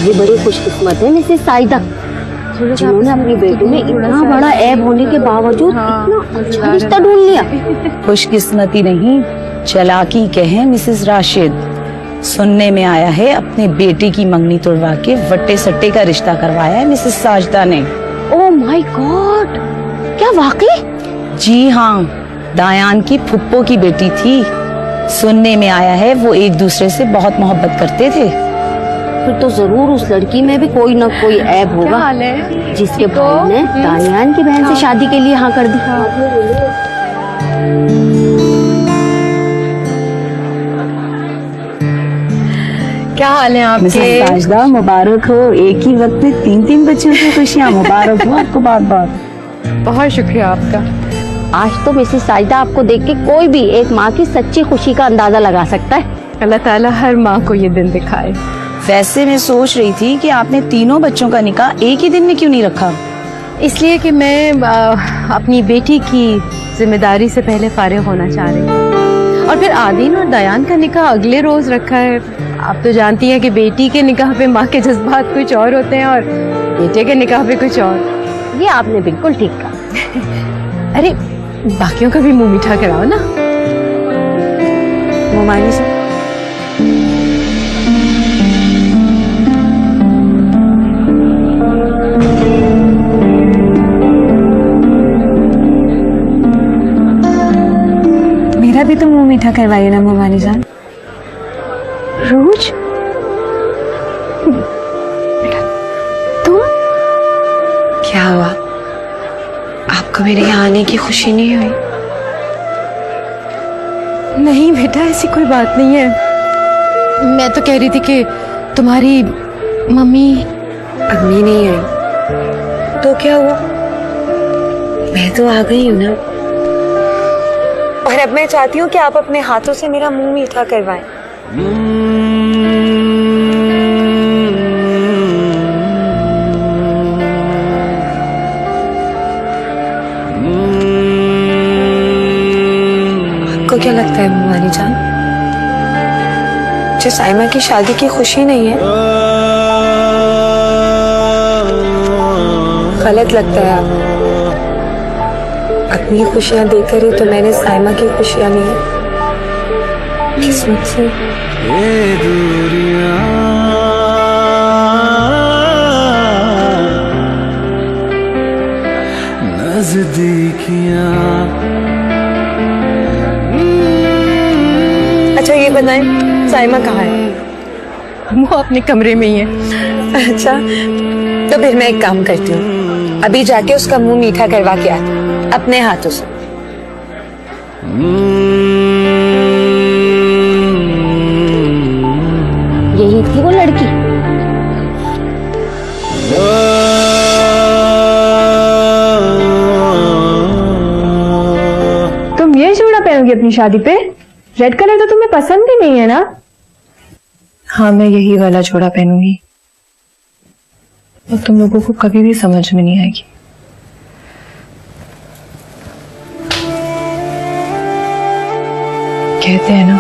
बड़े बड़े खुशकिस्मत है मिसेस साइदा, जिन्होंने अपनी बेटी में इतना बड़ा ऐब होने के बावजूद इतना अच्छा रिश्ता ढूंढ लिया। खुशकिस्मती नहीं, चालाकी कहें मिसेस राशिद। सुनने में आया है अपने बेटे की मंगनी तोड़वा के वट्टे सट्टे का रिश्ता करवाया है मिसेस साजदा ने। ओह माय गॉड, क्या वाकई? जी हाँ, दायान की फुप्पो की बेटी थी। सुनने में आया है वो एक दूसरे से बहुत मोहब्बत करते थे। फिर तो जरूर उस लड़की में भी कोई ना कोई ऐब होगा, जिसके भाई ने दानियान की बहन से शादी के लिए हाँ कर दी। क्या हाल है आपके? मिसेस साजदा, मुबारक हो, एक ही वक्त में 3-3 बच्चों की खुशियाँ। मुबारक हो आपको बात बात। बहुत शुक्रिया आपका। आज तो मिसेस साइदा आपको देख के कोई भी एक माँ की सच्ची खुशी का अंदाजा लगा सकता है। अल्लाह ताला हर माँ को ये दिन दिखाए। वैसे मैं सोच रही थी कि आपने तीनों बच्चों का निकाह एक ही दिन में क्यों नहीं रखा? इसलिए कि मैं अपनी बेटी की जिम्मेदारी से पहले फारिग होना चाह रही हूँ। और फिर आदीन और दयान का निकाह अगले रोज रखा है। आप तो जानती हैं कि बेटी के निकाह पे माँ के जज्बात कुछ और होते हैं और बेटे के निकाह पे कुछ और। ये आपने बिल्कुल ठीक कहा। अरे बाकियों का भी मुंह मीठा कराओ ना। मोमानी से मेरा भी तो मुंह मीठा करवाइए ना मोमानी जान। रोज तुम क्या हुआ? आपको मेरे यहाँ आने की खुशी नहीं हुई? नहीं बेटा, ऐसी कोई बात नहीं है। मैं तो कह रही थी कि तुम्हारी मम्मी अम्मी नहीं आई तो क्या हुआ? मैं तो आ गई हूँ ना। और अब मैं चाहती हूँ कि आप अपने हाथों से मेरा मुंह मीठा करवाएं। आपको क्या लगता है मोमानी जान, मुझे साइमा की शादी की खुशी नहीं है? गलत लगता है आपको? अपनी खुशियां देकर ही तो मैंने साइमा की खुशियां ली है। किस्मत से नजदीकियां। अच्छा ये बताएं, साइमा कहाँ है? वो अपने कमरे में ही है। अच्छा तो फिर मैं एक काम करती हूँ, अभी जाके उसका मुंह मीठा करवा के आती हूँ अपने हाथों से। यही थी वो लड़की। तुम ये जोड़ा पहनोगी अपनी शादी पे? रेड कलर तो तुम्हें पसंद भी नहीं है ना? हाँ मैं यही वाला जोड़ा पहनूंगी और तुम लोगों को कभी भी समझ में नहीं आएगी। कहते हैं ना,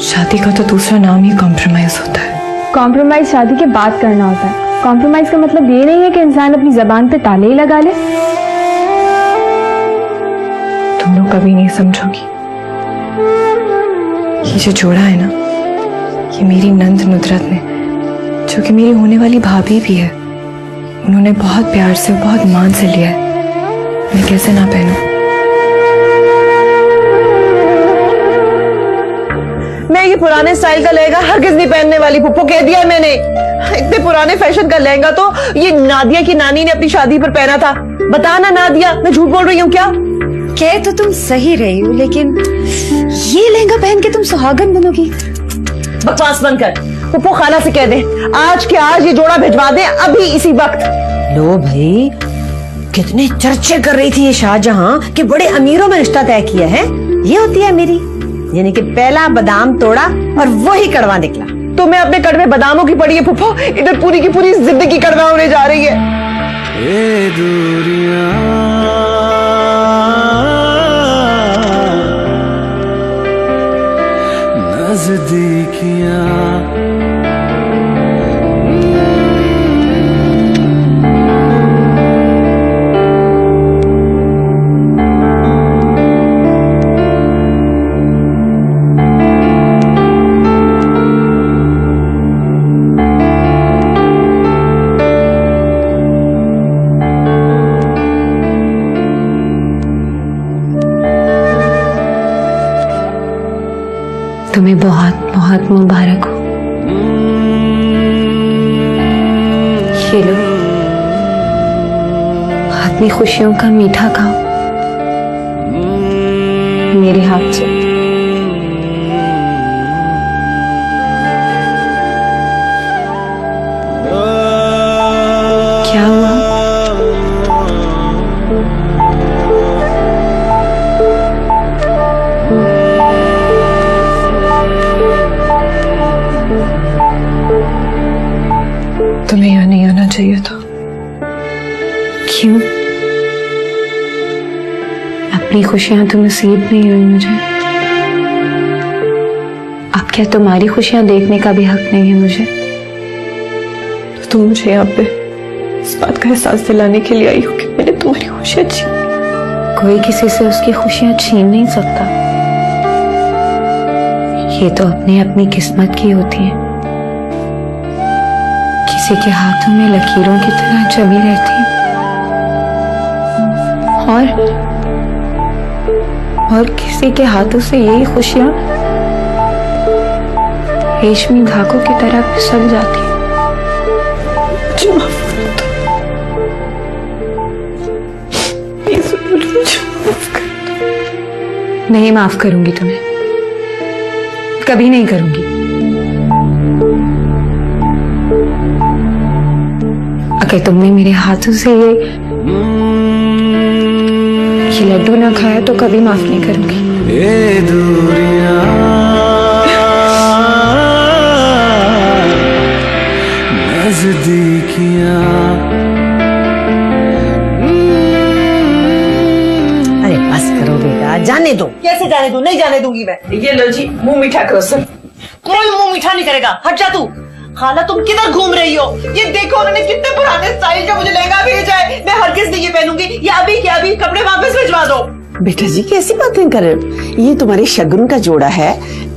शादी का तो दूसरा नाम ही कॉम्प्रोमाइज होता है। कॉम्प्रोमाइज शादी के बाद करना होता है। कॉम्प्रोमाइज का मतलब ये नहीं है कि इंसान अपनी जबान पे ताले ही लगा ले। तुम लोग कभी नहीं समझोगी। ये जो जोड़ा है ना, ये मेरी नंद नुदरत ने, जो कि मेरी होने वाली भाभी भी है, उन्होंने बहुत प्यार से और बहुत मान से लिया है। मैं कैसे ना पहनूं? मैं ये पुराने स्टाइल का लहंगा हरगिज नहीं पहनने वाली। पुप्पो कह दिया है मैंने, इतने पुराने फैशन का लहंगा तो ये नादिया की नानी ने अपनी शादी पर पहना था। बता ना नादिया, मैं झूठ बोल रही हूँ क्या? कह तो तुम सही रही हो, लेकिन ये लहंगा पहन के तुम सुहागन बनोगी? बकवास बंद कर। पुप्पो खाला से कह दे आज के आज ये जोड़ा भिजवा दे, अभी इसी वक्त। लो भाई, कितने चर्चे कर रही थी ये शाहजहां कि बड़े अमीरों में रिश्ता तय किया है। ये होती है मेरी, यानी कि पहला बादाम तोड़ा और वही कड़वा निकला। तो मैं अपने कड़वे बादामों की पड़ी है पुप्पो, इधर पूरी की पूरी जिंदगी कड़वा होने जा रही है। ये दूरियां नजदीकियां तुम्हें बहुत बहुत मुबारक हो। ये लो, अपनी खुशियों का मीठा खाओ मेरे हाथ से। क्या हुआ? तुम्हें यहाँ नहीं आना चाहिए था। क्यों? अपनी खुशियां तो नसीब नहीं हुई मुझे। अब क्या तुम्हारी खुशियां देखने का भी हक नहीं है मुझे? तो तुम मुझे यहाँ पे इस बात का एहसास दिलाने के लिए आई हो कि मैंने तुम्हारी खुशियां छीन। कोई किसी से उसकी खुशियां छीन नहीं सकता। ये तो अपनी अपनी किस्मत की होती है। किसी के हाथों में लकीरों की तरह जमी रहती है और किसी के हाथों से यही खुशियां रेशमी धागों की तरह फिसल जाती है। मुझे माफ कर दो। मुझे माफ कर दो। नहीं माफ करूंगी तुम्हें, कभी नहीं करूंगी। अगर तुमने मेरे हाथों से ये लड्डू ना खाया तो कभी माफ नहीं करूंगी। ये दूरियां नजदीकियां। अरे बस करो बेटा, जाने दो। कैसे जाने दूं? नहीं जाने दूंगी मैं। ये लो जी, मुंह मीठा करो सर। कोई मुंह मीठा नहीं करेगा, हट जा तू। खाला तुम किधर घूम रही हो? ये देखो उन्होंने कितने पुराने स्टाइल का मुझे लहंगा भेजा है। मैं हरगिज़ नहीं ये पहनूंगी। ये अभी के अभी कपड़े वापस भिजवा दो। बेटा जी कैसी बातें कर रहे हो? ये तुम्हारे शगुन का जोड़ा है,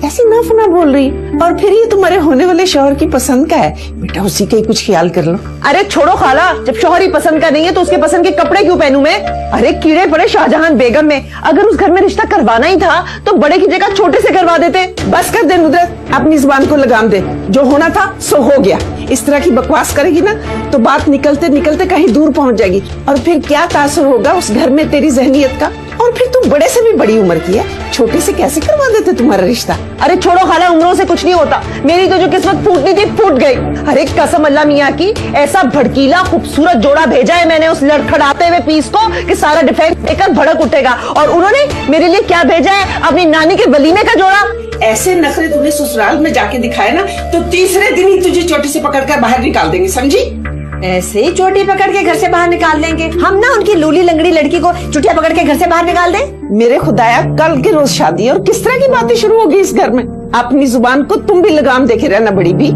ऐसी ना फना बोल रही। और फिर ये तुम्हारे होने वाले शौहर की पसंद का है, बेटा उसी का ही कुछ ख्याल कर लो। अरे छोड़ो खाला, जब शौहर ही पसंद का नहीं है तो उसके पसंद के कपड़े क्यों पहनूं मैं? अरे कीड़े पड़े शाहजहां बेगम में। अगर उस घर में रिश्ता करवाना ही था तो बड़े की जगह छोटे से करवा देते। बस कर दे नुदरत, अपनी जुबान को लगाम दे। जो होना था सो हो गया। इस तरह की बकवास करेगी ना तो बात निकलते निकलते कहीं दूर पहुंच जाएगी और फिर क्या तासुर होगा उस घर में तेरी जहनियत का। और फिर तुम बड़े से भी बड़ी उम्र की है, छोटे से कैसे करवा देते तुम्हारा रिश्ता? अरे छोड़ो खाला, उम्रों से कुछ नहीं होता। मेरी तो जो किस्मत फूटनी थी फूट गई। अरे कसम अल्लाह मियाँ की, ऐसा भड़कीला खूबसूरत जोड़ा भेजा है मैंने उस लड़खड़ाते हुए पीस को कि सारा डिफेंस देकर भड़क उठेगा। और उन्होंने मेरे लिए क्या भेजा है? अपनी नानी के वलीमे का जोड़ा। ऐसे नखरे तुम्हें ससुराल में जाके दिखाए ना तो तीसरे दिन ही तुझे चोटी से पकड़कर बाहर निकाल देंगे, समझी? ऐसे ही चोटी पकड़ के घर से बाहर निकाल देंगे हम ना? उनकी लूली लंगड़ी लड़की को चुटिया पकड़ के घर से बाहर निकाल दें? मेरे खुदाया, कल के रोज शादी है और किस तरह की बातें शुरू होगी इस घर में? अपनी जुबान को तुम भी लगाम देखे रहना बड़ी भी।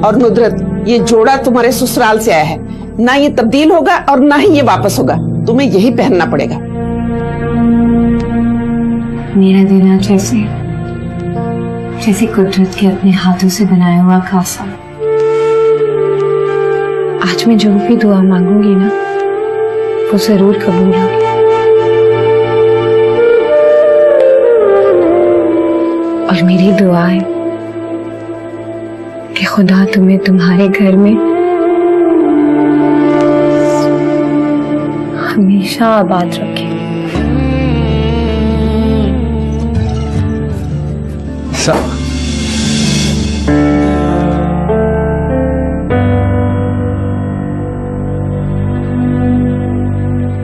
और नुदरत, ये जोड़ा तुम्हारे ससुराल से आया है, ना ये तब्दील होगा और ना ही ये वापस होगा। तुम्हें यही पहनना पड़ेगा। मेरा देना जैसे कुदरत के अपने हाथों से बनाया हुआ खासा। आज मैं जो भी दुआ मांगूंगी ना वो जरूर कबूल होगी। और मेरी दुआ है कि खुदा तुम्हें तुम्हारे घर में हमेशा आबाद रखे।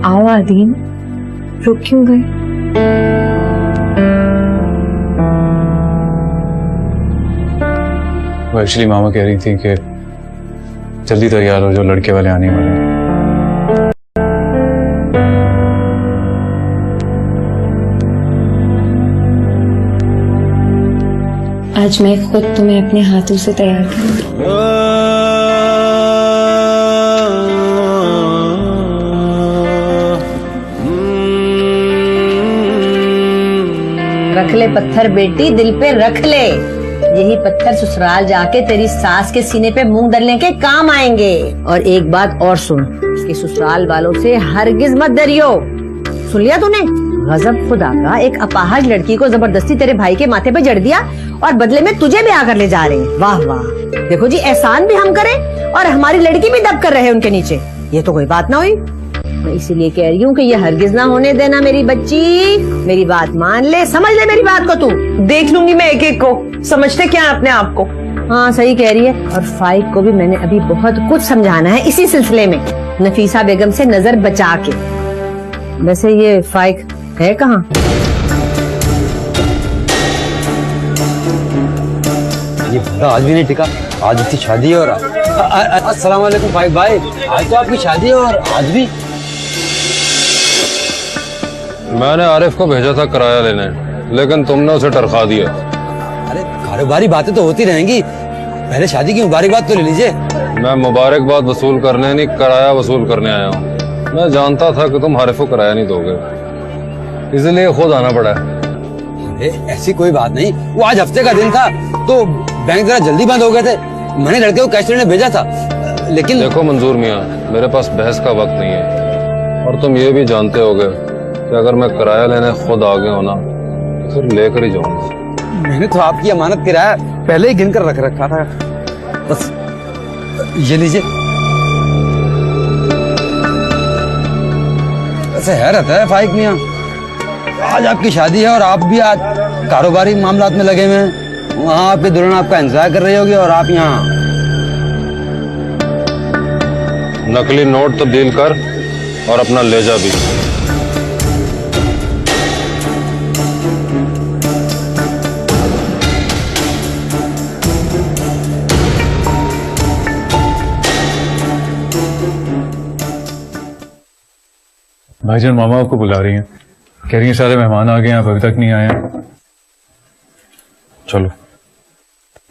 आओ आदीन, रुक क्यों गए? वो एक्चुअली मामा कह रही थी कि जल्दी तैयार हो, जो लड़के वाले आने वाले हैं। आज मैं खुद तुम्हें अपने हाथों से तैयार करूंगी। रख ले पत्थर बेटी, दिल पे रख ले। यही पत्थर ससुराल जाके तेरी सास के सीने पे मूंग दलने के काम आएंगे। और एक बात और सुन, कि ससुराल वालों से हरगिज मत डरियो। सुन लिया तूने? गजब खुदा का, एक अपाहज लड़की को जबरदस्ती तेरे भाई के माथे पे जड़ दिया और बदले में तुझे भी आकर ले जा रहे हैं। वाह वाह, देखो जी, एहसान भी हम करें और हमारी लड़की भी दब कर रहे उनके नीचे, ये तो कोई बात ना हुई। मैं इसीलिए कह रही हूँ कि ये हरगिज ना होने देना मेरी बच्ची। मेरी बात मान ले, समझ ले मेरी बात को तू। देख लूंगी मैं एक एक को, समझते क्या है अपने आप को। हाँ सही कह रही है। और फाइक को भी मैंने अभी बहुत कुछ समझाना है इसी सिलसिले में, नफीसा बेगम से नजर बचा के। वैसे ये फाइक है कहाँ? ये बंदा आज भी नहीं टिका। आज इसकी शादी है और अस्सलाम वालेकुम फाइक भाई, आज तो आपकी शादी है और आज भी। मैंने आरिफ को भेजा था किराया लेने, लेकिन तुमने उसे टरखा दिया। अरे कारोबारी बातें तो होती रहेंगी, पहले शादी की मुबारकबाद तो ले लीजिए। मैं मुबारकबाद वसूल करने नहीं, किराया वसूल करने आया हूँ। मैं जानता था कि तुम आरिफ को किराया नहीं दोगे, इसलिए खुद आना पड़ा है। अरे ऐसी कोई बात नहीं, वो आज हफ्ते का दिन था तो बैंक जरा जल्दी बंद हो गए थे, मैंने लड़के को कैश लेने भेजा था। लेकिन देखो मंजूर मियाँ, मेरे पास बहस का वक्त नहीं है, और तुम ये भी जानते होगे कि अगर मैं किराया लेने खुद आ गया हूं ना, तो फिर लेकर ही जाऊंगा। मैंने तो आपकी अमानत किराया पहले ही गिनकर रख रखा था। बस ये लीजिए। ऐसे हैरत है फाइक मियाँ, आज आपकी शादी है और आप भी आज कारोबारी मामलात में लगे हुए हैं। वहाँ आपके दुल्हन आपका इंतजार कर रही होगी और आप यहाँ। नकली नोट तब्दील कर और अपना ले जा भी। भाईजान मामा आपको बुला रही हैं, कह रही हैं सारे मेहमान आ गए हैं, आप अभी तक नहीं आए हैं। चलो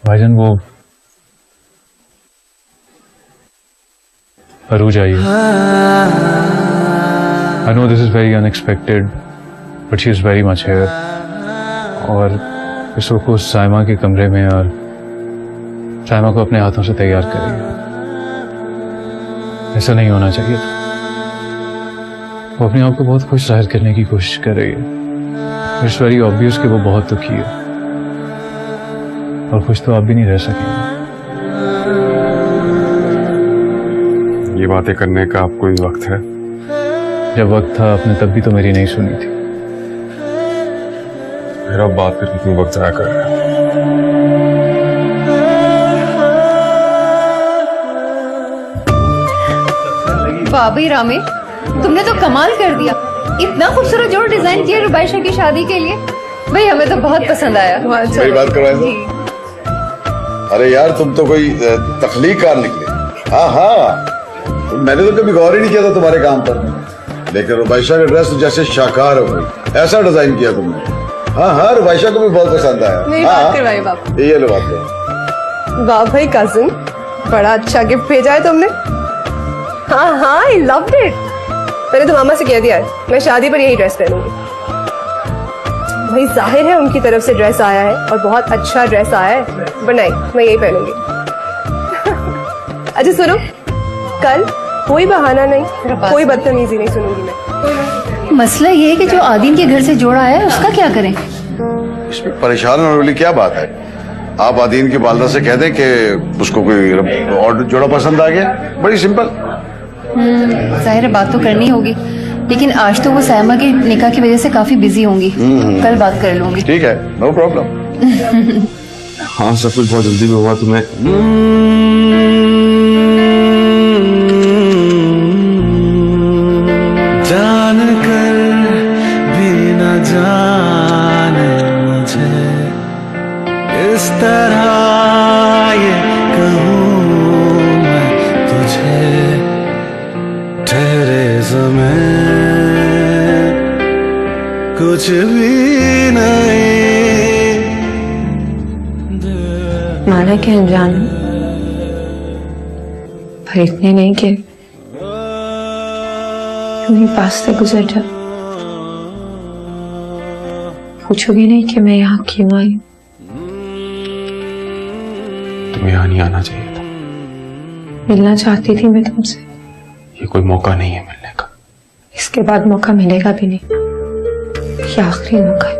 भाईजान वो अरूज आई है। I know this is very unexpected but she is very much here. और इस वक्त वो साइमा के कमरे में और साइमा को अपने हाथों से तैयार करेगी। ऐसा नहीं होना चाहिए था। वो अपने आप को बहुत खुश जाहिर करने की कोशिश कर रही है। इट्स वेरी ऑब्वियस कि वो बहुत दुखी है और खुश तो आप भी नहीं रह सकेंगे। ये बातें करने का अब कोई वक्त है? जब वक्त था आपने तब भी तो मेरी नहीं सुनी थी। मेरा बात फिर कितनी वक्त जाया कर रहा है? भाभी रामे, तुमने तो कमाल कर दिया। इतना खूबसूरत जोड़ डिजाइन किया रुबाइशा की शादी के लिए। भाई हमें तो बहुत पसंद आया। मेरी बात करवाए। अरे यार तुम तो कोई तख्लीकार निकले। हाँ हाँ, मैंने तो कभी गौर ही नहीं किया था तुम्हारे काम पर, लेकिन रुबाइशा का ड्रेस जैसे शाकार हो गई, ऐसा डिजाइन किया तुमने। हाँ हाँ, रुबाइशा को भी बहुत पसंद आया। मेरी बात करवाई बाप। ये लो बात करो। वाह भाई कजिन, बड़ा अच्छा गिफ्ट भेजा है तुमने। हाँ हाँ, आई लव्ड इट। मैंने तो मामा से कह दिया है, मैं शादी पर यही ड्रेस पहनूंगी। भाई जाहिर है उनकी तरफ से ड्रेस आया है और बहुत अच्छा ड्रेस आया है, बनाई मैं यही पहनूंगी। अच्छा सुनो, कल कोई बहाना नहीं, कोई बदतमीजी नहीं सुनूंगी मैं। मसला ये है कि जो आदिन के घर से जोड़ा है उसका क्या करें? इसमें परेशान होने वाली क्या बात है? आप आदीन की वालदा से कह दें कि उसको कोई और जोड़ा पसंद आ गया, बड़ी सिंपल। जाहिर है बात तो करनी होगी, लेकिन आज तो वो सायमा के निकाह की वजह से काफी बिजी होंगी। कल बात कर लूंगी। ठीक है, नो प्रॉब्लम। हाँ, सब कुछ बहुत जल्दी में हुआ तुम्हें। जान कर भी न जाने मुझे इस तरह ये कहूँ मैं तुझे, ठहरे समय कुछ भी नहीं। माना कि अनजान हूं, पर इतने नहीं कि यूं ही पास से गुजर जा। पूछोगे नहीं कि मैं यहाँ क्यों आई? तुम्हें यहाँ नहीं आना चाहिए था। मिलना चाहती थी मैं तुमसे। ये कोई मौका नहीं है मिलने का। इसके बाद मौका मिलेगा भी नहीं, ये आखिरी मौका है।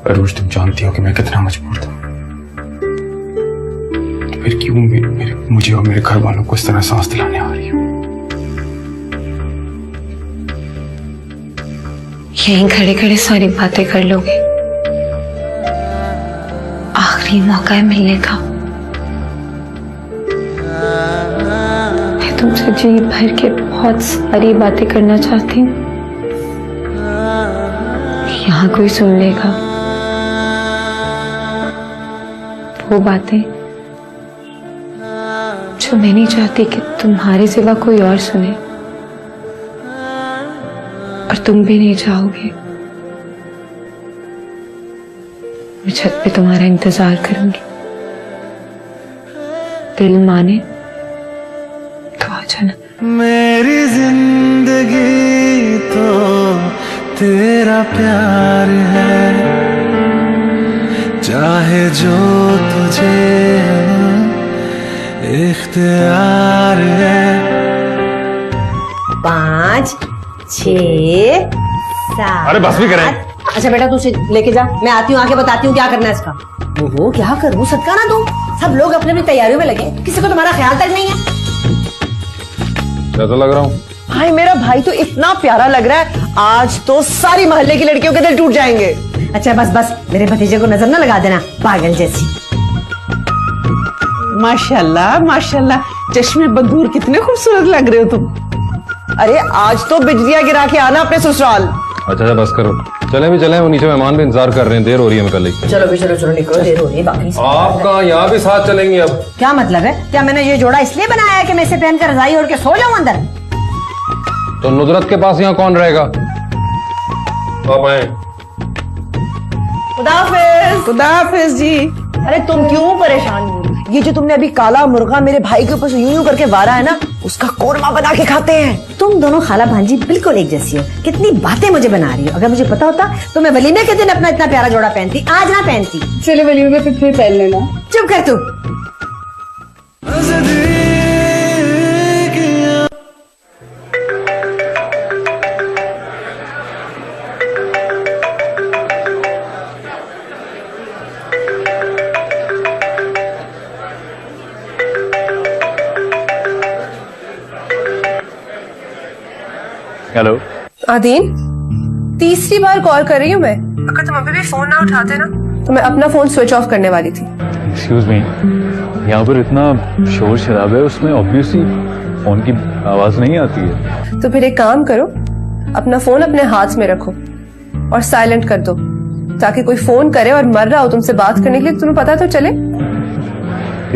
अरूज, तुम जानती हो कि मैं कितना मजबूर था, तो फिर क्यों मुझे और मेरे घर वालों को इस तरह सांस दिलाने आ रही हो? यहीं खड़े खड़े सारी बातें कर लोगे? आखिरी मौका है मिलने का। मैं तुमसे जी भर के बहुत सारी बातें करना चाहती हूँ, यहाँ कोई सुन लेगा। वो बातें जो मैं नहीं चाहती कि तुम्हारे सिवा कोई और सुने, और तुम भी नहीं चाहोगे। मैं छत पे तुम्हारा इंतजार करूंगी। दिल माने तो आ जाना। मेरी जिंदगी तो तेरा प्यार है, चाहे जो तुझे इख्तियार है। 5 6 7। अरे बस भी करें। अच्छा बेटा, तू लेके जा, मैं आती हूँ, आके बताती हूँ क्या करना है इसका। वो क्या करूँ, सदका ना दूँ? सब लोग अपने अपनी तैयारियों में लगे, किसी को तुम्हारा ख्याल तक नहीं है। कैसा लग रहा हूँ? भाई मेरा भाई तो इतना प्यारा लग रहा है, आज तो सारी मोहल्ले की लड़कियों के दिल टूट जाएंगे। अच्छा बस बस, मेरे भतीजे को नजर ना लगा देना, पागल जैसी। माशाल्लाह माशाल्लाह, चश्मे बदूर कितने खूबसूरत लग रहे हो तुम। अरे आज तो बिजलियां गिरा के आना अपने ससुराल। अच्छा बस करो, चले भी चले, वो नीचे मेहमान भी इंतजार कर रहे हैं, देर हो रही है निकलने की। चलो भी चलो निकलो, देर हो रही है। बाकी आप कहाँ, यहाँ भी साथ चलेंगी अब? क्या मतलब है? क्या मैंने ये जोड़ा इसलिए बनाया है कि मैं इसे पहनकर रजाई ओढ़ के सो जाऊं अंदर? तो नुजरत के पास यहाँ कौन रहेगा? आप आए। खुदाफिज जी। अरे तुम क्यों परेशान हो? ये जो तुमने अभी काला मुर्गा मेरे भाई के ऊपर से यूं करके वारा है ना, उसका कोरमा बना के खाते हैं। तुम दोनों खाला भांजी बिल्कुल एक जैसी हो। कितनी बातें मुझे बना रही हो। अगर मुझे पता होता तो मैं वलीमे के दिन अपना इतना प्यारा जोड़ा पहनती, आज ना पहनती। चलो वलीमे में फिर पहन लेना। चुप कर तू। हेलो आदीन, तीसरी बार कॉल कर रही हूँ मैं। अगर तुम अभी भी फोन ना उठाते ना तो मैं अपना फोन स्विच ऑफ करने वाली थी। एक्सक्यूज मी, यहाँ पर इतना शोर शराब है, उसमें ऑब्वियसली फोन की आवाज नहीं आती है। तो फिर एक काम करो, अपना फोन अपने हाथ में रखो और साइलेंट कर दो, ताकि कोई फोन करे और मर रहा हो तुमसे बात करने के लिए, तुम्हें पता तो चले।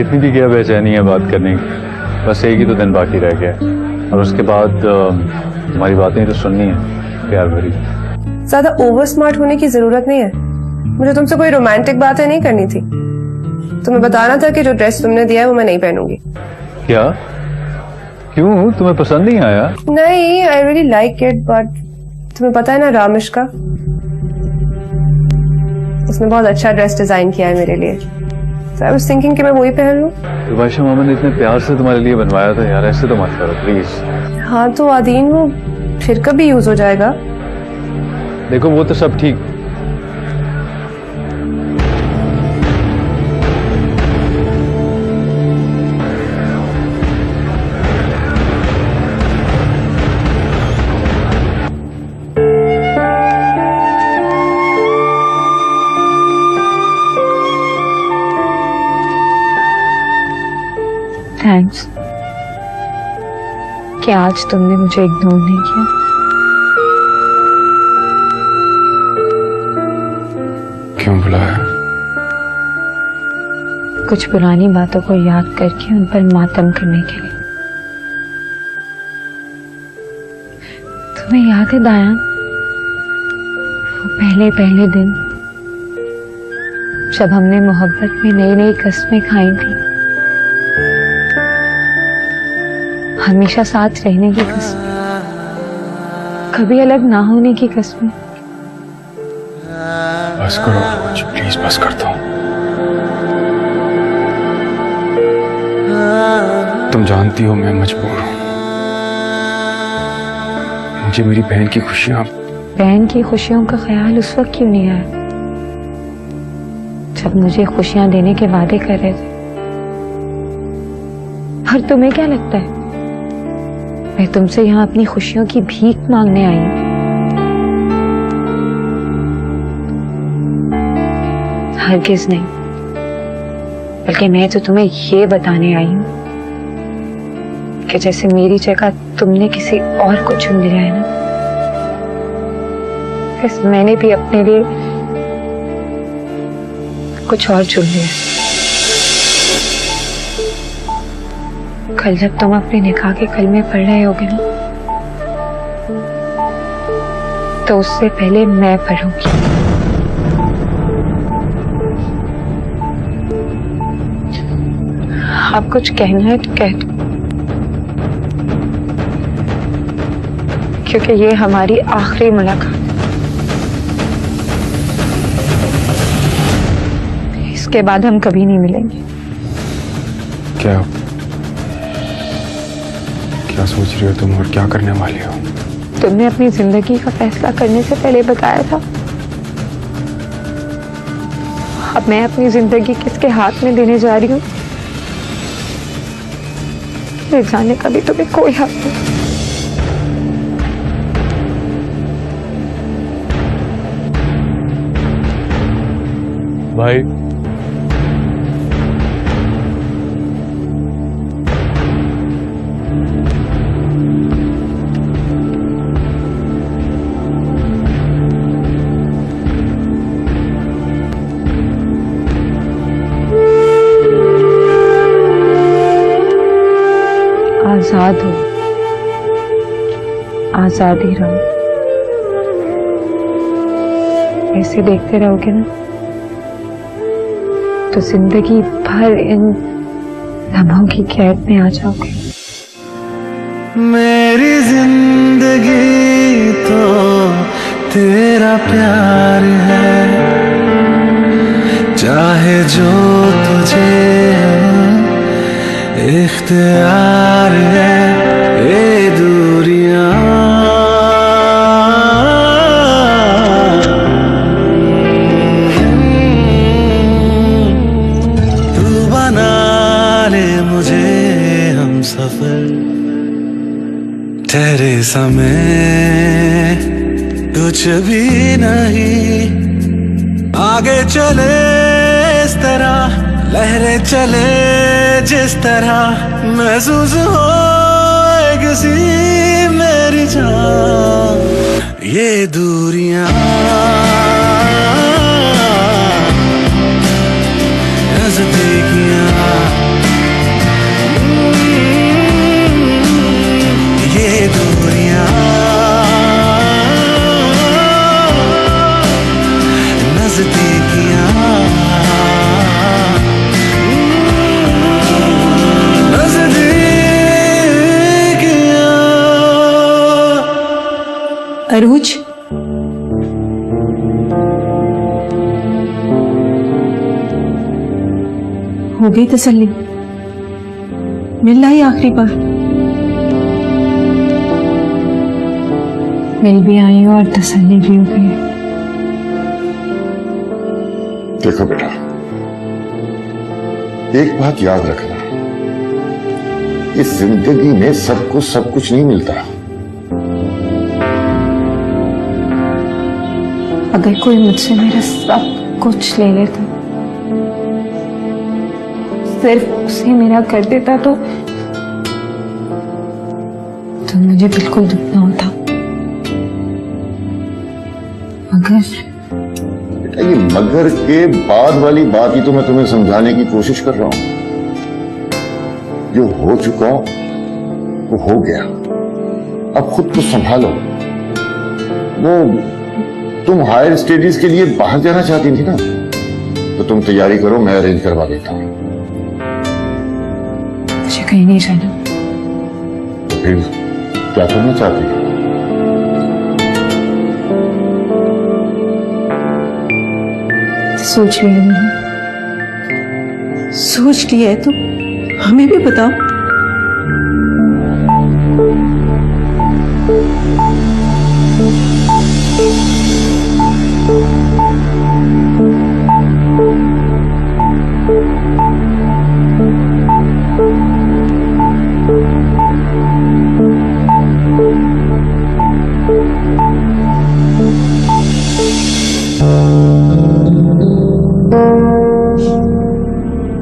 इतनी भी क्या बेचैनी है बात करने की? बस एक ही तो दिन बाकी रह गया है, और उसके बाद तुम्हारी बातें तो सुननी है प्यार भरी। ज्यादा ओवर स्मार्ट होने की जरूरत नहीं है। मुझे तुमसे कोई रोमांटिक बातें नहीं करनी थी। तुम्हें बताना था कि जो ड्रेस तुमने दिया है वो मैं नहीं पहनूंगी। क्या? क्यों, तुम्हें पसंद नहीं आया? नहीं, I really like it, but तुम्हें पता है ना रामिश का, उसने बहुत अच्छा ड्रेस डिजाइन किया है मेरे लिए। So I was thinking कि मैं वही पहन लूं। तो बादशाह मामा ने इतने प्यार से तुम्हारे लिए बनवाया था यार, ऐसे तो मत करो प्लीज। हाँ तो आदीन, वो फिर कभी यूज हो जाएगा। देखो वो तो सब ठीक, थैंक्स कि आज तुमने मुझे इग्नोर नहीं किया। क्यों बुलाया? कुछ पुरानी बातों को याद करके उन पर मातम करने के लिए। तुम्हें याद है दायान, वो पहले दिन जब हमने मोहब्बत में नई नई कस्में खाई थी, हमेशा साथ रहने की कसम, कभी अलग ना होने की कसम। बस करो रोज, प्लीज बस कर दो। तुम जानती हो मैं मजबूर हूं। मुझे मेरी बहन की खुशियां। बहन की खुशियों का ख्याल उस वक्त क्यों नहीं आया जब मुझे खुशियां देने के वादे कर रहे थे? और तुम्हें क्या लगता है मैं तुमसे यहाँ अपनी खुशियों की भीख मांगने आई हूँ? हरगिज नहीं, बल्कि मैं तो तुम्हें ये बताने आई हूँ कि जैसे मेरी जगह तुमने किसी और को चुन लिया है ना, बस मैंने भी अपने लिए कुछ और चुन लिया। कल जब तुम अपने निकाह के कलमे पढ़ रहे होगे ना, तो उससे पहले मैं पढ़ूंगी। आप कुछ कहना है तो कह दो, क्योंकि ये हमारी आखिरी मुलाकात है। इसके बाद हम कभी नहीं मिलेंगे। क्या क्या सोच रही हो तुम और क्या करने वाली हो? तुमने अपनी जिंदगी का फैसला करने से पहले बताया था। अब मैं अपनी जिंदगी किसके हाथ में देने जा रही हूँ ये जानने का भी तुम्हें कोई हक नहीं। भाई आजाद हो, आजाद ही रहो। ऐसे देखते रहोगे ना तो जिंदगी भर इन लम्हों की कैद में आ जाओगे। मेरी जिंदगी तो तेरा प्यार है, चाहे जो तुझे इख्तियार है ये दूरियां। तू बना ले मुझे हम सफर, ठहरे समय कुछ भी नहीं, आगे चले इस तरह, लहरें चले जिस तरह, महसूस हो किसी मेरी जान ये दूरियां। नज़दीकियां ये दूरियां, नज़दीकियां अरूज, हो गई तसल्ली? मिल आई आखिरी बार? मिल भी आई और तसल्ली भी हो गई। देखो बेटा, एक बात याद रखना, इस जिंदगी में सबको सब कुछ नहीं मिलता। अगर कोई मुझसे मेरा सब कुछ ले लेता, सिर्फ उसे मेरा कर देता तो मुझे बिल्कुल दुख ना होता। मगर बेटा, ये मगर के बाद वाली बात ही तो मैं तुम्हें समझाने की कोशिश कर रहा हूं। जो हो चुका वो हो गया, अब खुद को संभालो। वो तुम हायर स्टडीज के लिए बाहर जाना चाहती थी ना, तो तुम तैयारी करो, मैं अरेंज करवा देता हूँ। मुझे कहीं नहीं जाना। फिर क्या करना चाहती हो? सोच लिया मैंने। सोच लिया है तो हमें भी बताओ।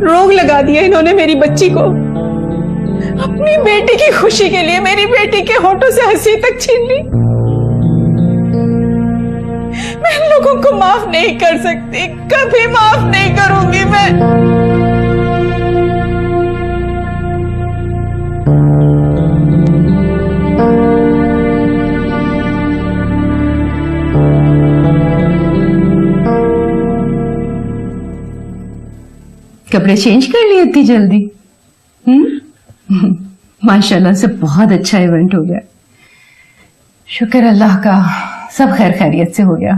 रोग लगा दिया इन्होंने मेरी बच्ची को। अपनी बेटी की खुशी के लिए मेरी बेटी के होठों से हंसी तक छीन ली। मैं इन लोगों को माफ नहीं कर सकती, कभी माफ नहीं करूंगी मैं। कपड़े चेंज कर लिए इतनी जल्दी? माशाल्लाह से बहुत अच्छा इवेंट हो गया। शुक्र अल्लाह का, सब खैर खैरियत से हो गया।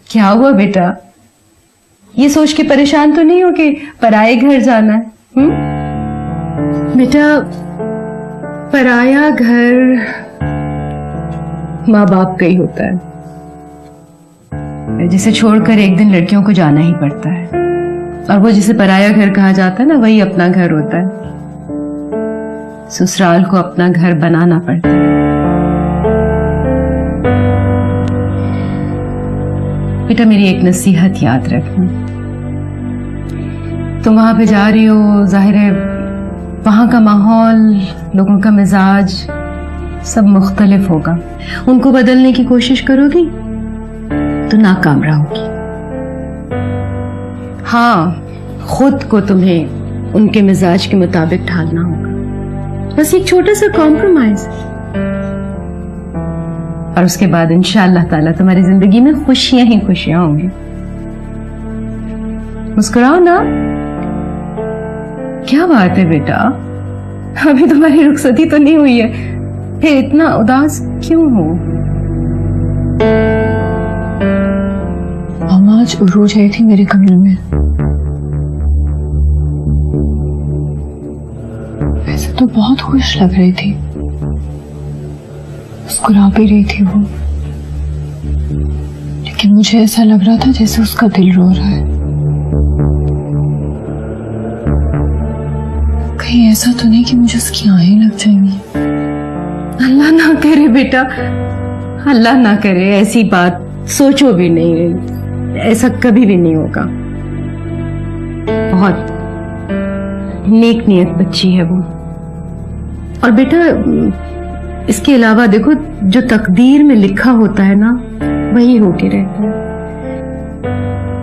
क्या हुआ बेटा? ये सोच के परेशान तो नहीं हो कि पराए घर जाना है? बेटा, पराया घर माँ बाप का ही होता है, जिसे छोड़कर एक दिन लड़कियों को जाना ही पड़ता है। और वो जिसे पराया घर कहा जाता है ना, वही अपना घर होता है। ससुराल को अपना घर बनाना पड़ता है। बेटा, मेरी एक नसीहत याद रखना। तुम वहां पे जा रही हो, जाहिर है वहां का माहौल, लोगों का मिजाज सब मुख्तलिफ होगा। उनको बदलने की कोशिश करोगी तो नाकाम रहोगी। हाँ, खुद को तुम्हें उनके मिजाज के मुताबिक ढालना होगा, बस एक छोटा सा कॉम्प्रोमाइज। और उसके बाद इंशाअल्लाह ताला तुम्हारी जिंदगी में खुशियां ही खुशियां होंगी। मुस्कुराओ ना। क्या बात है बेटा, अभी तुम्हारी रुखसती तो नहीं हुई है, फिर इतना उदास क्यों हो? मामा आज उरूज आई थी मेरे कमरे में। वैसे तो बहुत खुश लग रही थी, मुस्कुरा भी रही थी वो, लेकिन मुझे ऐसा लग रहा था जैसे उसका दिल रो रहा है। कहीं ऐसा तो नहीं कि मुझे उसकी आंखें लग जाएंगी? अल्लाह ना करे बेटा, अल्लाह ना करे, ऐसी बात सोचो भी नहीं, ऐसा कभी भी नहीं होगा। बहुत नेक नियत बच्ची है वो। और बेटा, इसके अलावा देखो, जो तकदीर में लिखा होता है ना, वही होके रहता है।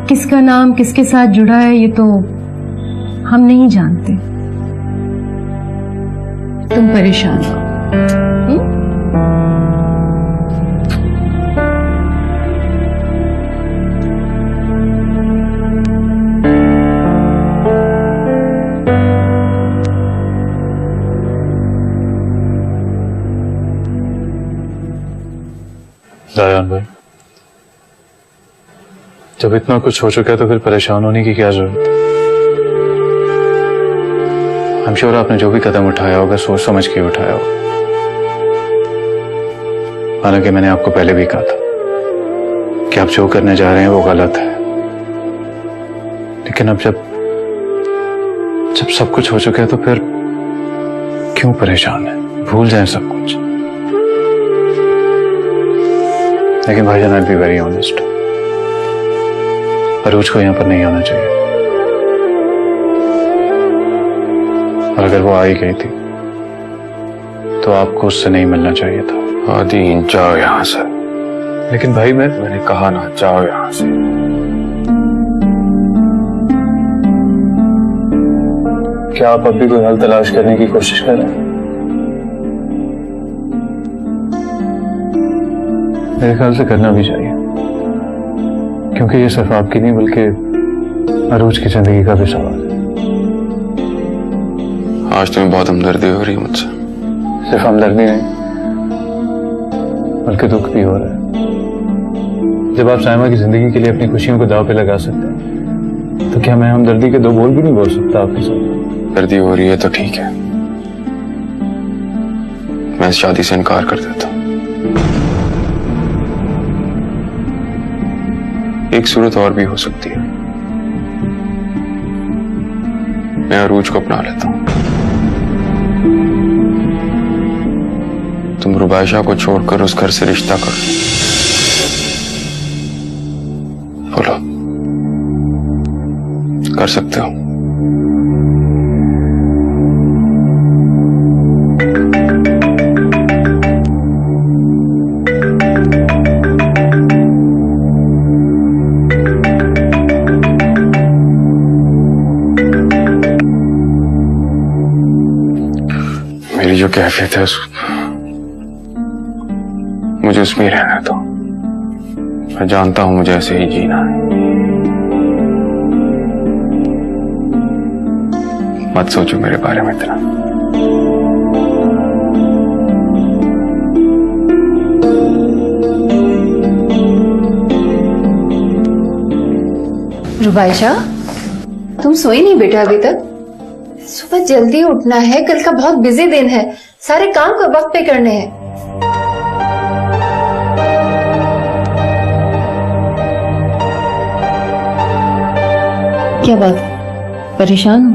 किसका नाम किसके साथ जुड़ा है ये तो हम नहीं जानते। तुम परेशान हो। दयान भाई, जब इतना कुछ हो चुका है तो फिर परेशान होने की क्या जरूरत है? I'm sure आपने जो भी कदम उठाया होगा सोच समझ के उठाया होगा। हालांकि मैंने आपको पहले भी कहा था कि आप जो करने जा रहे हैं वो गलत है, लेकिन अब जब सब कुछ हो चुका है तो फिर क्यों परेशान है? भूल जाएं सब कुछ। लेकिन भाईजान, I'll be very honest, अरूज को यहाँ पर नहीं आना चाहिए। और अगर वो आ ही गई थी तो आपको उससे नहीं मिलना चाहिए था। आदि, जाओ यहाँ से। लेकिन भाई, मैंने कहा ना, जाओ यहाँ से। क्या आप अभी कोई हल तलाश करने की कोशिश कर रहे हैं? मेरे ख्याल से करना भी चाहिए। क्योंकि ये सिर्फ आपकी नहीं बल्कि अरूज की जिंदगी का भी सवाल है। आज तुम्हें बहुत हमदर्दी हो रही है मुझसे। सिर्फ हमदर्दी नहीं बल्कि दुख भी हो रहा है। जब आप साइमा की जिंदगी के लिए अपनी खुशियों को दांव पे लगा सकते हैं तो क्या मैं हमदर्दी के दो बोल भी नहीं बोल सकता आपके साथ? दर्दी हो रही है तो ठीक है, मैं इस शादी से इनकार कर देता हूं। एक सूरत और भी हो सकती है, मैं अरूज को अपना लेता हूं। तुम रुबाइशा को छोड़कर उस घर से रिश्ता करो। बोलो, कर सकते हो? मेरी जो कैफियत है मुझे उसमें ही रहना दो। मैं जानता हूं मुझे ऐसे ही जीना है। मत सोचो मेरे बारे में इतना। रुबाइशा, तुम सोई नहीं बेटा अभी तक? सुबह जल्दी उठना है, कल का बहुत बिजी दिन है, सारे काम को वक्त पे करने हैं। क्या बात, परेशान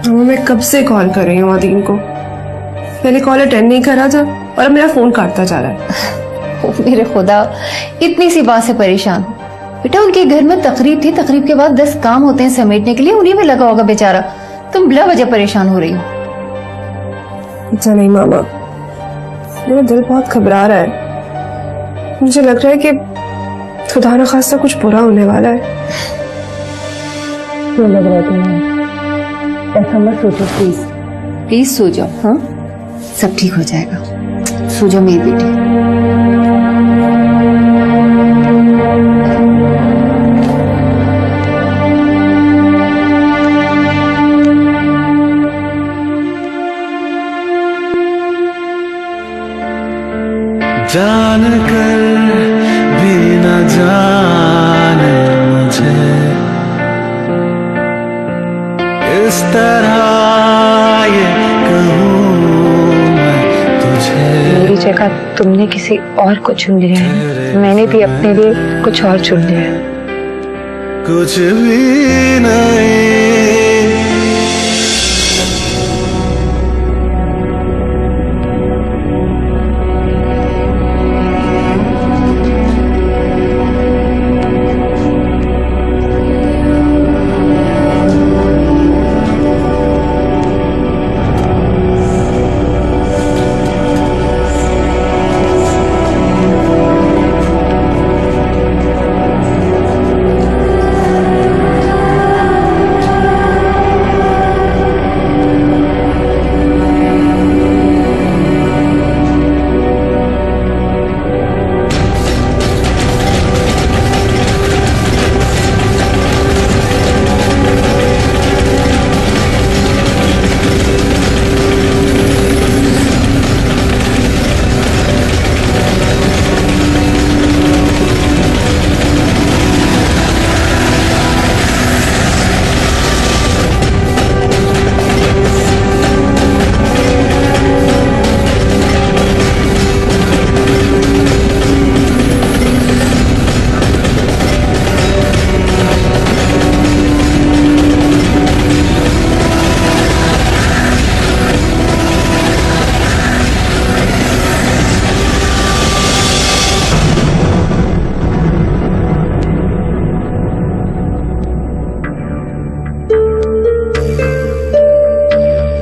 हो? मैं कब से कॉल कर रही हूँ अदीन को, पहले कॉल अटेंड नहीं करा था और अब मेरा फोन काटता जा रहा है। ओ मेरे खुदा, इतनी सी बात से परेशान हो? बेटा उनके घर में तकरीब थी, तकरीब के बाद 10 काम होते हैं समेटने के लिए, उन्हीं में लगा होगा बेचारा। तुम बिला वजह परेशान हो रही हो। अच्छा नहीं मामा, मेरा दिल बहुत घबरा रहा है। मुझे लग रहा है कि खुदा न खास्ता कुछ बुरा होने वाला है। क्यों लग रहा है तुम्हें? ऐसा मत सोचो प्लीज। प्लीज सो जाओ। हाँ, सब ठीक हो जाएगा। सो जाओ मेरी बेटी। जान कर भी न जाने मुझे इस तरह ये कहूँ मैं तुझे। मेरी जगह तुमने किसी और को चुन लिया है, मैंने भी अपने लिए कुछ और चुन लिया है। कुछ भी नहीं।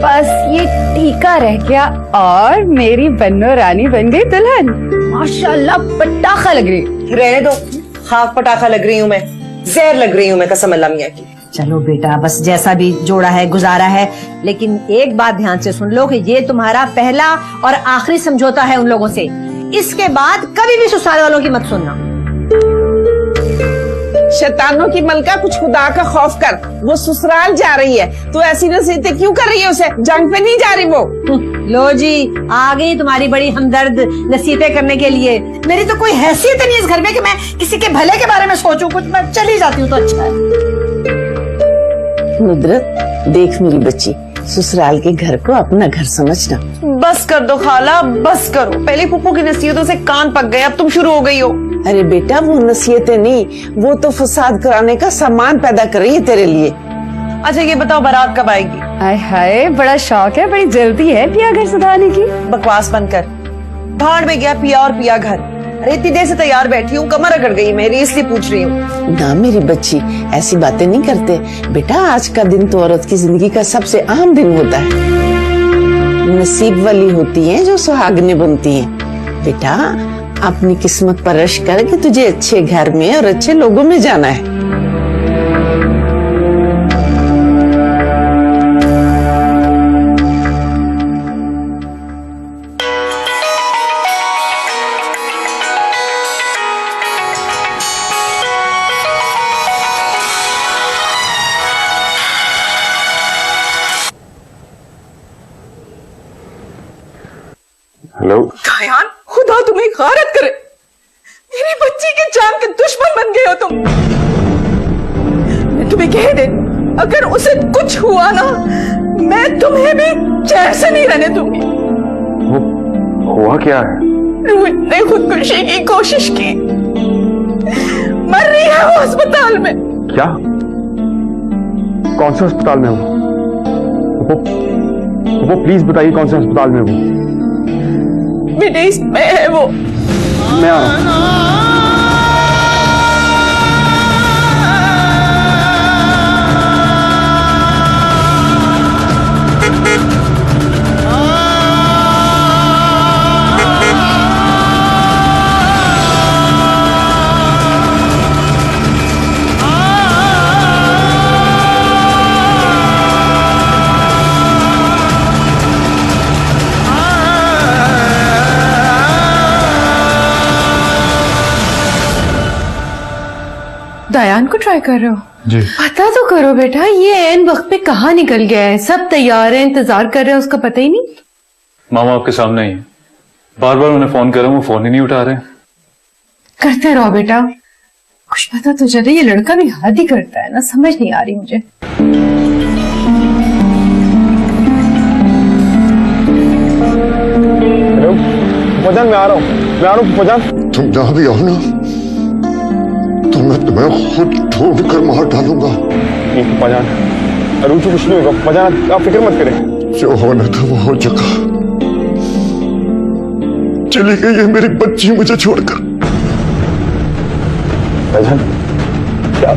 बस ये टीका रह गया और मेरी बन्नो रानी बन गई दुल्हन। माशाल्लाह पटाखा लग रही। रहने दो, खाक पटाखा लग रही हूँ मैं, जहर लग रही हूँ मैं कसम अल्लाह मियाँ की। चलो बेटा, बस जैसा भी जोड़ा है गुजारा है, लेकिन एक बात ध्यान से सुन लो कि ये तुम्हारा पहला और आखिरी समझौता है उन लोगों से। इसके बाद कभी भी ससुराल वालों की मत सुनना। शैतानों की मलका, कुछ खुदा का खौफ कर। वो ससुराल जा रही है, तो ऐसी नसीहतें क्यों कर रही है उसे? जंग पे नहीं जा रही वो। लो जी, आ गई तुम्हारी बड़ी हमदर्द नसीहतें करने के लिए। मेरी तो कोई हैसियत नहीं इस घर में कि मैं किसी के भले के बारे में सोचूं। कुछ मैं चली जाती हूँ तो अच्छा है। नुदरत, देख मेरी बच्ची, ससुराल के घर को अपना घर समझना। बस कर दो खाला, बस करो। पहले फूफू की नसीहतों से कान पक गए, अब तुम शुरू हो गई हो। अरे बेटा, वो नसीहतें नहीं, वो तो फसाद कराने का सामान पैदा कर रही है तेरे लिए। अच्छा ये बताओ, बारात कब आएगी? हाय हाय, बड़ा शौक है, बड़ी जल्दी है पिया घर सुधारने की। बकवास बंद कर। भाड़ में गया पिया और पिया घर। अरे इतनी देर से तैयार बैठी हूँ, कमर अकड़ गई मेरी, इसलिए पूछ रही हूँ। ना मेरी बच्ची, ऐसी बातें नहीं करते बेटा। आज का दिन तो औरत की जिंदगी का सबसे अहम दिन होता है। नसीब वाली होती हैं जो सुहागने बनती हैं। बेटा, अपनी किस्मत परश कर कि तुझे अच्छे घर में और अच्छे लोगों में जाना है। हेलो दयान, खुदा तुम्हें गारत करे। मेरी बच्ची की जान के दुश्मन बन गए हो तुम। मैं तुम्हें कह दे, अगर उसे कुछ हुआ ना, मैं तुम्हें भी चैन से नहीं रहने दूंगी। हुआ क्या है? रूह ने खुदकुशी की कोशिश की, मर रही है वो अस्पताल में। क्या? कौन से अस्पताल में हो? वो प्लीज बताइए, कौन से अस्पताल में हो? विदेश में है वो। मैं आ रहा हूं। दयान को ट्राई कर रहे हो? जी। पता तो करो बेटा, ये ऐन वक्त पे कहाँ निकल गया है। सब तैयार है, इंतजार कर रहे हैं, उसका पता ही नहीं। मामा आपके सामने ही है। बार बार उन्हें फोन कर रहा हूँ, वो फोन ही नहीं उठा रहे। करते रहो बेटा, कुछ पता तो चले। ये लड़का भी हद ही करता है ना, समझ नहीं आ रही मुझे। हेलो फजान, मैं आ रहा हूँ फजान। तुम जहाँ भी हो ना, तो मैं तुम्हें खुद ढूंढ कर मार डालूंगा। फजान, रुचि कुछ नहीं होगा फजान, आप फिक्र मत करें। जो होना था वो हो चुका। चली गई है मेरी बच्ची मुझे छोड़कर। फजान, क्या?